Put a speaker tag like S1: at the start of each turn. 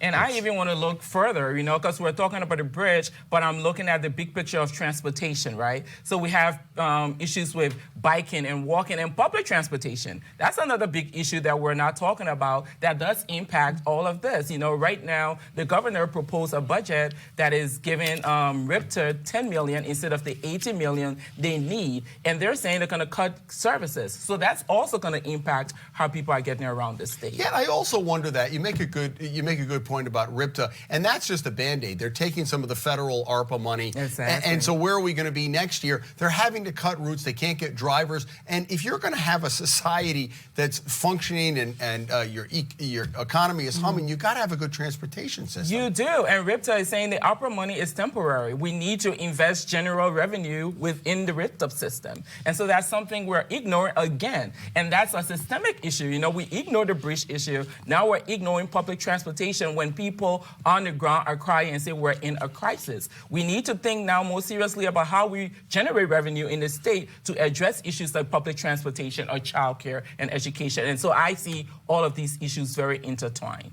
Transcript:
S1: And I even want to look further, you know, because we're talking about a bridge, but I'm looking at the big picture of transportation, right? So we have issues with biking and walking and public transportation. That's another big issue that we're not talking about that does impact all of this. You know, right now, the governor proposed a budget that is giving RIPTA $10 million instead of the $80 million they need. And they're saying they're going to cut services. So that's also going to impact how people are getting around the state.
S2: Yeah, and I also wonder that you make a good point about RIPTA, and that's just a Band-Aid. They're taking some of the federal ARPA money.
S1: Exactly.
S2: And so where are we going to be next year? They're having to cut routes. They can't get drivers. And if you're going to have a society that's functioning and your economy is humming, you've got to have a good transportation system.
S1: You do. And RIPTA is saying the ARPA money is temporary. We need to invest general revenue within the RIPTA system. And so that's something we're ignoring again. And that's a systemic issue. You know, we ignore the bridge issue. Now we're ignoring public transportation when people on the ground are crying and say we're in a crisis. We need to think now more seriously about how we generate revenue in the state to address issues like public transportation or childcare and education. And so I see all of these issues very intertwined.